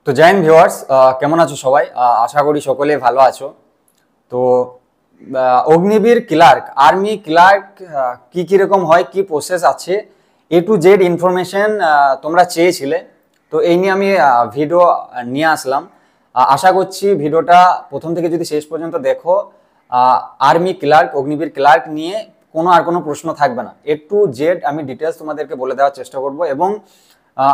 তো জয় হিন্দ ভিউয়ার্স, কেমন আছো সবাই? আশা করি সকলে ভালো আছো। তো অগ্নিবীর ক্লার্ক, আর্মি ক্লার্ক কি কি রকম হয়, কি প্রসেস আছে, এ টু জেড ইনফরমেশন তোমরা চেয়েছিলে। তো এই নিয়ে আমি ভিডিও নিয়ে আসলাম। আশা করছি ভিডিওটা প্রথম থেকে যদি শেষ পর্যন্ত দেখো, আর্মি ক্লার্ক, অগ্নিবীর ক্লার্ক নিয়ে কোনো প্রশ্ন থাকবে না। এ টু জেড আমি ডিটেলস তোমাদেরকে বলে দেওয়ার চেষ্টা করব এবং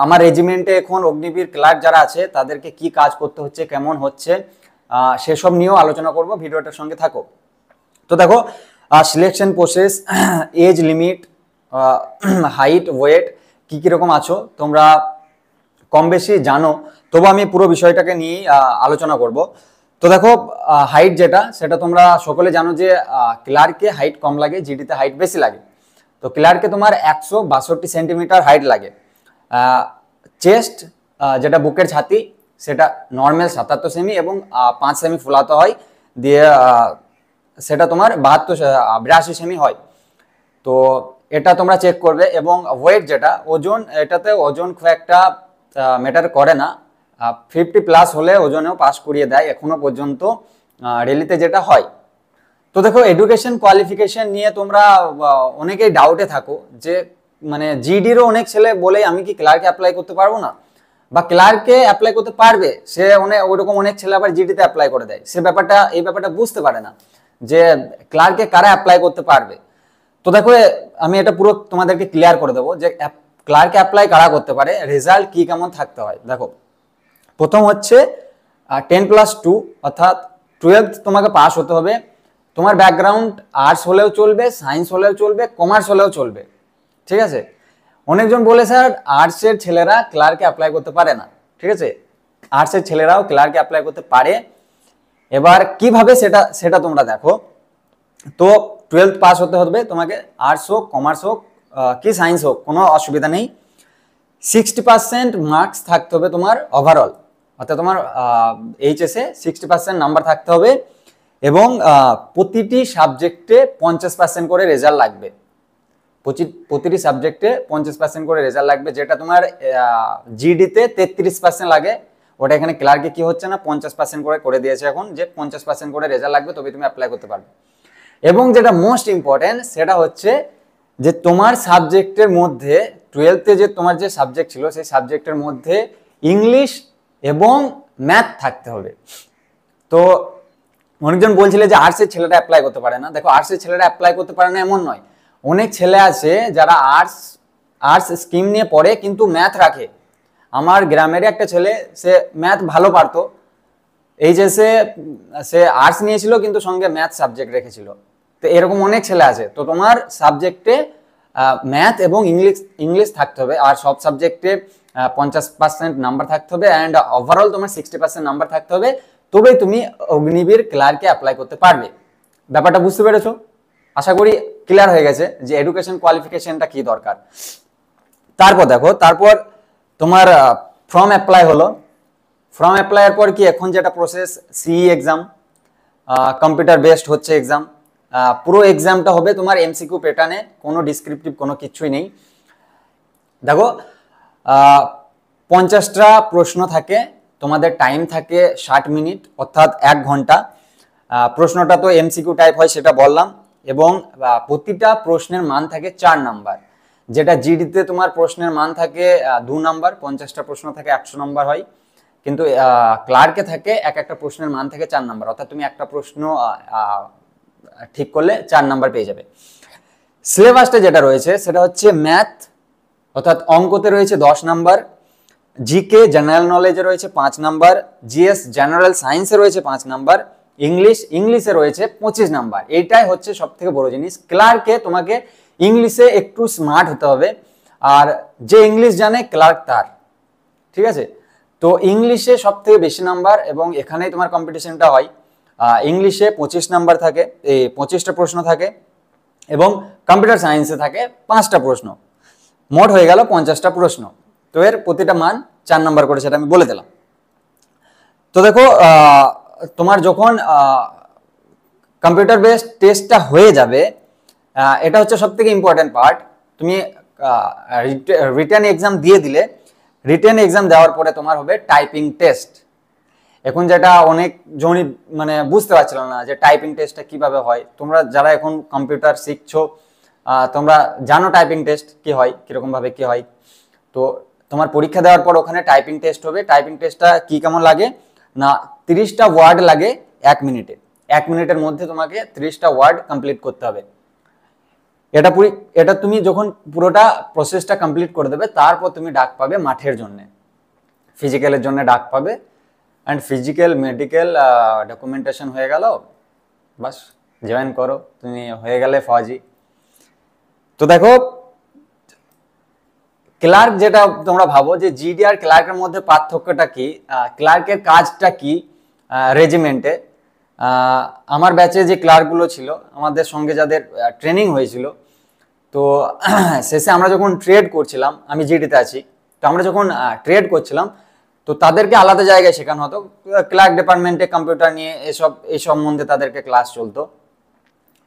আমার রেজিমেন্টে এখন অগ্নিবীর ক্লার্ক যারা আছে তাদেরকে কি কাজ করতে হচ্ছে, কেমন হচ্ছে, সেসব নিয়েও আলোচনা করব। ভিডিওটার সঙ্গে থাকো। তো দেখো, selection process, age limit, height, weight কি রকম আছো তোমরা কম বেশি জানো, তবু আমি পুরো বিষয়টাকে নিয়ে আলোচনা করব। তো দেখো, হাইট যেটা, সেটা তোমরা সকলে জানো যে ক্লার্কে হাইট কম লাগে, জিডিতে হাইট বেশি লাগে। তো ক্লার্কে তোমার 162 সেন্টিমিটার হাইট লাগে। চেস্ট যেটা বুকের ছাতি, সেটা নর্মাল 77 সেমি এবং 5 সেমি ফুলাতে হয়, দিয়ে সেটা তোমার 82 সেমি হয়। তো এটা তোমরা চেক করবে। এবং ওয়েট যেটা, ওজন, এটাতে ওজন খুব একটা ম্যাটার করে না। 50+ হলে ওজনেও পাস করিয়ে দেয় এখনো পর্যন্ত রেলিতে যেটা হয়। তো দেখো, এডুকেশন কোয়ালিফিকেশন নিয়ে তোমরা অনেকেই ডাউটে থাকো যে মানে জিডিরও অনেক ছেলে বলে আমি কি ক্লার্কে অ্যাপ্লাই করতে পারবো না, বা ক্লার্কে অ্যাপ্লাই করতে পারবে, সে ওইরকম অনেক ছেলে আবার জিডিতে অ্যাপ্লাই করে দেয়। এই ব্যাপারটা বুঝতে পারে না যে ক্লার্কে কারা অ্যাপ্লাই করতে পারবে। তো দেখো, আমি এটা পুরো তোমাদেরকে ক্লিয়ার করে দেবো যে ক্লার্কে অ্যাপ্লাই কারা করতে পারে, রেজাল্ট কি কেমন থাকতে হয়। দেখো, প্রথম হচ্ছে 10+2 অর্থাৎ 12 তোমাকে পাস হতে হবে। তোমার ব্যাকগ্রাউন্ড আর্টস হলেও চলবে, সায়েন্স হলেও চলবে, কমার্স হলেও চলবে, ঠিক আছে। অনেকজন বলে স্যার আর্টসের ছেলেরা ক্লার্কে অ্যাপ্লাই করতে পারে না, ঠিক আছে। আর্টসের ছেলেরাও ক্লার্কে অ্যাপ্লাই করতে পারে। এবার কিভাবে সেটা তোমরা দেখো। তো 12 পাস হতে হবে তোমাকে, আর্টস হোক, কমার্স হোক, কি সায়েন্স হোক, কোনো অসুবিধা নেই। 60% মার্কস থাকতে হবে তোমার ওভারঅল, অর্থাৎ তোমার এইচএসে 60% নাম্বার থাকতে হবে। এবং প্রতিটি সাবজেক্টে 50% করে রেজাল্ট লাগবে। প্রতিটি সাবজেক্টে 50% করে রেজাল্ট লাগবে, যেটা তোমার জিডিতে 33% লাগে। ওটা এখানে ক্লার্কে কি হচ্ছে না, 50% করে দিয়েছে এখন, যে 50% করে রেজাল্ট লাগবে, তবে তুমি অ্যাপ্লাই করতে পারবে। এবং যেটা মোস্ট ইম্পর্টেন্ট সেটা হচ্ছে যে তোমার সাবজেক্টের মধ্যে 12তে যে তোমার যে সাবজেক্ট ছিল, সেই সাবজেক্টের মধ্যে ইংলিশ এবং ম্যাথ থাকতে হবে। তো অনেকজন বলছিলে যে আর্টসের ছেলেরা অ্যাপ্লাই করতে পারে না। দেখো, আর্টসের ছেলেরা অ্যাপ্লাই করতে পারে না এমন নয়, অনেক ছেলে আছে যারা আর্টস স্ট্রিম নিয়ে পড়ে কিন্তু ম্যাথ রাখে। আমার গ্রামের একটা ছেলে, সে ম্যাথ ভালো পারতো, এইচএসে সে আর্টস নিয়েছিল কিন্তু সঙ্গে ম্যাথ সাবজেক্ট রেখেছিল। তো এরকম অনেক ছেলে আছে। তো তোমার সাবজেক্টে ম্যাথ এবং ইংলিশ থাকতে হবে, আর সব সাবজেক্টে 50% নাম্বার থাকতে হবে, অ্যান্ড ওভারঅল তোমার 60% নাম্বার থাকতে হবে, তবেই তুমি অগ্নিবীর ক্লার্কে অ্যাপ্লাই করতে পারবে। ব্যাপারটা বুঝতে পেরেছো? আশা করি ক্লিয়ার হয়ে গেছে যে এডুকেশন কোয়ালিফিকেশনটা কি দরকার। তারপর দেখো, তারপর তোমার ফর্ম অ্যাপ্লাই হলো। ফর্ম অ্যাপ্লাইয়ের পর কি এখন যেটা প্রসেস, সিই এক্সাম, কম্পিউটার বেসড হচ্ছে এক্সাম। পুরো এক্সামটা হবে তোমার এমসিকিউ প্যাটার্নে, কোনো ডিসক্রিপটিভ কোনো কিছুই নেই। দেখো, 50টা প্রশ্ন থাকে, তোমাদের টাইম থাকে 60 মিনিট অর্থাৎ 1 ঘন্টা। প্রশ্নটা তো এমসিকিউ টাইপ হয় সেটা বললাম, এবং প্রতিটা প্রশ্নের মান থাকে 4 নাম্বার। যেটা জিডিতে তোমার প্রশ্নের মান থাকে 2 নাম্বার, 50টা প্রশ্ন থাকে 100 নাম্বার হয়, কিন্তু ক্লার্কে থাকে একটা প্রশ্নের মান থাকে 4 নাম্বার, অর্থাৎ তুমি একটা প্রশ্ন ঠিক করলে 4 নাম্বার পেয়ে যাবে। সিলেবাসটা যেটা রয়েছে সেটা হচ্ছে ম্যাথ অর্থাৎ অঙ্কতে রয়েছে 10 নাম্বার, জিকে জেনারেল নলেজে রয়েছে 5 নাম্বার, জিএস জেনারেল সায়েন্সে রয়েছে 5 নাম্বার, ইংলিশে রয়েছে 25 নাম্বার। এইটাই হচ্ছে সব থেকে বড় জিনিস। ক্লার্কে তোমাকে ইংলিশে একটু স্মার্ট হতে হবে, আর যে ইংলিশ জানে ক্লার্ক তার, ঠিক আছে। তো ইংলিশে সব থেকে বেশি নাম্বার, এবং এখানেই তোমার কম্পিটিশনটা হয়। ইংলিশে 25 নাম্বার থাকে, এই 25টা প্রশ্ন থাকে, এবং কম্পিউটার সায়েন্সে থাকে 5টা প্রশ্ন, মোট হয়ে গেল 50টা প্রশ্ন। তো এর প্রতিটা মান 4 নাম্বার করে, সেটা আমি বলে দিলাম। তো দেখো, তোমার যখন কম্পিউটার বেসড টেস্টটা হয়ে যাবে, এটা হচ্ছে সব থেকে ইম্পর্টেন্ট পার্ট। তুমি রিটেন এক্সাম দিয়ে দিলে, রিটেন এক্সাম দেওয়ার পরে তোমার হবে টাইপিং টেস্ট। এখন যেটা অনেক জনই মানে বুঝতে পারছিল না যে টাইপিং টেস্টটা কিভাবে হয়, তোমরা যারা এখন কম্পিউটার শিখছো তোমরা জানো টাইপিং টেস্ট কি হয়, কিরকম ভাবে কি হয়। তো তোমার পরীক্ষা দেওয়ার পর ওখানে টাইপিং টেস্ট হবে। টাইপিং টেস্টটা কি কেমন লাগে না, 30টা ওয়ার্ড লাগে 1 মিনিটে। 1 মিনিটের মধ্যে তোমাকে 30টা ওয়ার্ড কমপ্লিট করতে হবে। এটা তুমি যখন পুরোটা প্রসেসটা কমপ্লিট করে দেবে, তারপর তুমি ডাক পাবে মাঠের জন্য, ফিজিক্যালের জন্য ডাক পাবে। অ্যান্ড ফিজিক্যাল মেডিকেল ডকুমেন্টেশন হয়ে গেল, বাস জয়েন করো, তুমি হয়ে গেলে ফৌজি। তো দেখো ক্লার্ক যেটা তোমরা ভাবো যে জিডি আর ক্লার্কের মধ্যে পার্থক্যটা কি, ক্লার্কের কাজটা কি রেজিমেন্টে। আমার ব্যাচে যে ক্লার্কগুলো ছিল, আমাদের সঙ্গে যাদের ট্রেনিং হয়েছিল, তো শেষে আমরা যখন ট্রেড করছিলাম, আমি জিডিতে আছি, তো আমরা যখন ট্রেড করছিলাম তো তাদেরকে আলাদা জায়গায় শেখানো হতো। ক্লার্ক ডিপার্টমেন্টে কম্পিউটার নিয়ে এই সম্বন্ধে তাদেরকে ক্লাস চলতো।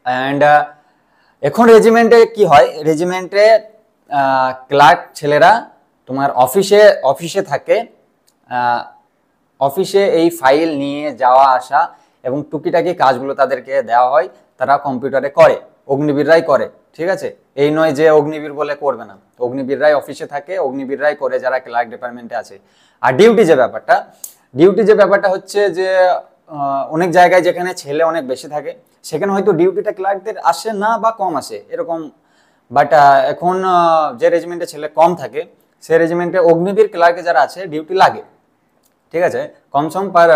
অ্যান্ড এখন রেজিমেন্টে কি হয়, রেজিমেন্টে ক্লার্ক ছেলেরা তোমার অফিসে থাকে, অফিসে এই ফাইল নিয়ে যাওয়া আসা এবং টুকিটাকি কাজগুলো তাদেরকে দেওয়া হয়, তারা কম্পিউটারে করে, অগ্নিবীররাই করে, ঠিক আছে। এই নয় যে অগ্নিবীর বলে করবে না, অগ্নিবীররাই অফিসে থাকে, অগ্নিবীররাই করে যারা ক্লার্ক ডিপার্টমেন্টে আছে। আর ডিউটি যে ব্যাপারটা হচ্ছে যে অনেক জায়গায় যেখানে ছেলে অনেক বেশি থাকে, সেখানে হয়তো ডিউটিটা ক্লার্কদের আসে না বা কম আসে এরকম। বাট এখন যে রেজিমেন্টে ছেলে কম থাকে, সে রেজিমেন্টে অগ্নিবীর ক্লার্কে যারা আছে ডিউটি লাগে, ঠিক আছে। কমসম পার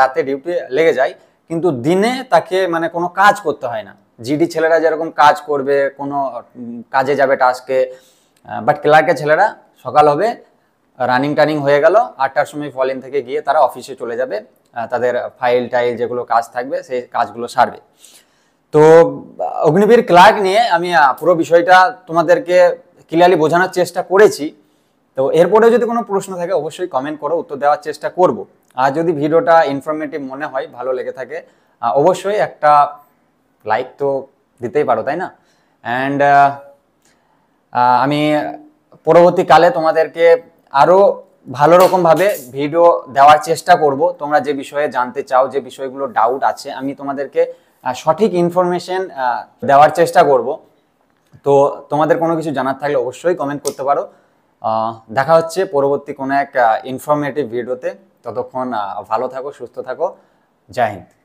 রাতে ডিউটি লেগে যায়, কিন্তু দিনে তাকে মানে কোনো কাজ করতে হয় না। জিডি ছেলেরা যেরকম কাজ করবে, কোনো কাজে যাবে টাস্কে, বাট ক্লার্কের ছেলেরা সকাল হবে, রানিং টানিং হয়ে গেল, 8টার সময় ফলিন থেকে গিয়ে তারা অফিসে চলে যাবে, তাদের ফাইল টাইল যেগুলো কাজ থাকবে সেই কাজগুলো সারবে। তো অগ্নিবীর ক্লার্ক নিয়ে আমি পুরো বিষয়টা তোমাদেরকে ক্লিয়ারলি বোঝানোর চেষ্টা করেছি। তো এরপরে যদি কোনো প্রশ্ন থাকে অবশ্যই কমেন্ট করো, উত্তর দেওয়ার চেষ্টা করব। আর যদি ভিডিওটা ইনফরমেটিভ মনে হয়, ভালো লেগে থাকে, অবশ্যই একটা লাইক তো দিতেই পারো, তাই না। অ্যান্ড আমি পরবর্তীকালে তোমাদেরকে আরও ভালো রকমভাবে ভিডিও দেওয়ার চেষ্টা করব। তোমরা যে বিষয়ে জানতে চাও, যে বিষয়গুলো ডাউট আছে, আমি তোমাদেরকে সঠিক ইনফরমেশন দেওয়ার চেষ্টা করব। তো তোমাদের কোনো কিছু জানার থাকলে অবশ্যই কমেন্ট করতে পারো। দেখা হচ্ছে পরবর্তী কোনো এক ইনফরমেটিভ ভিডিওতে। ততক্ষণ ভালো থাকো, সুস্থ থাকো। জয় হিন্দ।